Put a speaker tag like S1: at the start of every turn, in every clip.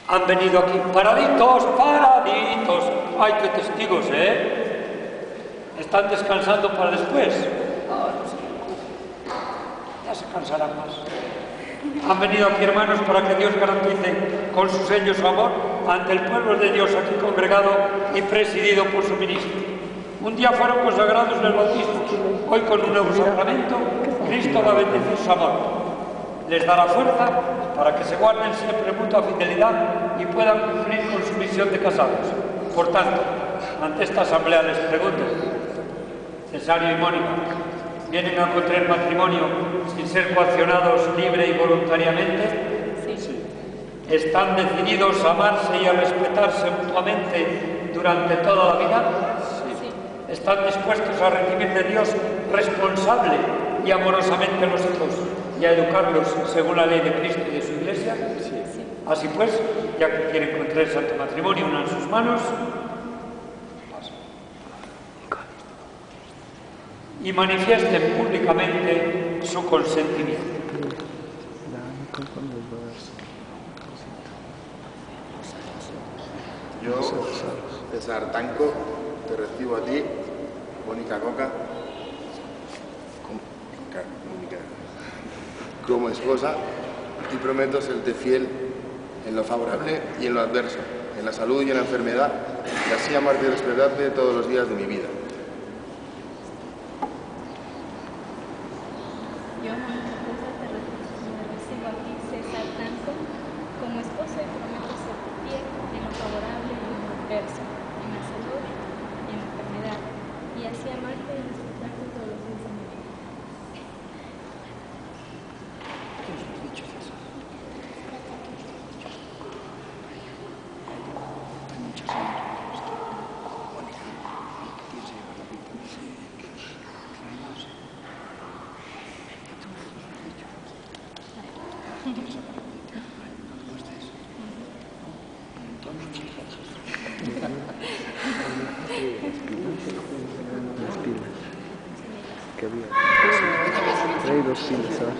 S1: Han venido aquí paraditos, paraditos. ¡Ay, qué testigos, Están descansando para después. Ya se cansarán más. Han venido aquí, hermanos, para que Dios garantice con su sello su amor ante el pueblo de Dios aquí congregado y presidido por su ministro. Un día fueron consagrados en el bautismo. Hoy, con un nuevo sacramento, Cristo va a bendecir su amor. Les dará fuerza para que se guarden siempre mutua fidelidad y puedan cumplir con su misión de casados. Por tanto, ante esta asamblea les pregunto, Cesario y Mónica, ¿vienen a contraer matrimonio sin ser coaccionados libre y voluntariamente?
S2: Sí.
S1: ¿Están decididos a amarse y a respetarse mutuamente durante toda la vida?
S2: Sí.
S1: ¿Están dispuestos a recibir de Dios responsable y amorosamente a los hijos y a educarlos según la ley de Cristo y de su Iglesia?
S2: Sí.
S1: Así pues, ya que quieren contraer santo matrimonio, unan sus manos y manifiesten públicamente su consentimiento.
S3: Yo, César Tanco, te recibo a ti, Mónica Coca, como esposa, y prometo serte fiel en lo favorable y en lo adverso, en la salud y en la enfermedad, y así amarte y respetarte todos los días de mi vida.
S2: Yo, Mónica Coca, te recibo a ti, César Tanco, como esposa y prometo serte fiel en lo favorable y en lo adverso, en la salud y en la enfermedad, y así amarte y respetarte todos los días de mi vida.
S4: Las pilas que había. Trae 2 pilas, ¿sabes?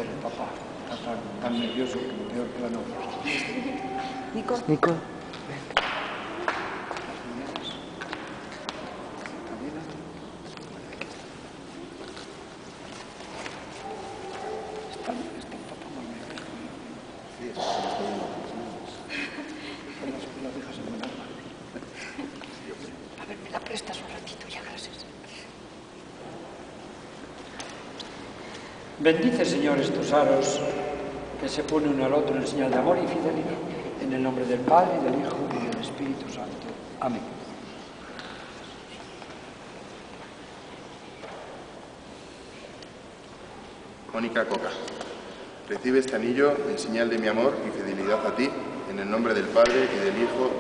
S1: El papá está tan nervioso que peor que la novia.
S4: Nico.
S1: A ver, me la prestas un ratito, ya, gracias. Bendice, Señor, estos aros que se ponen uno al otro en señal de amor y fidelidad. En el nombre del Padre, y del Hijo, y del Espíritu Santo. Amén.
S3: Mónica Coca, recibe este anillo en señal de mi amor y fidelidad a ti, en el nombre del Padre, y del Hijo,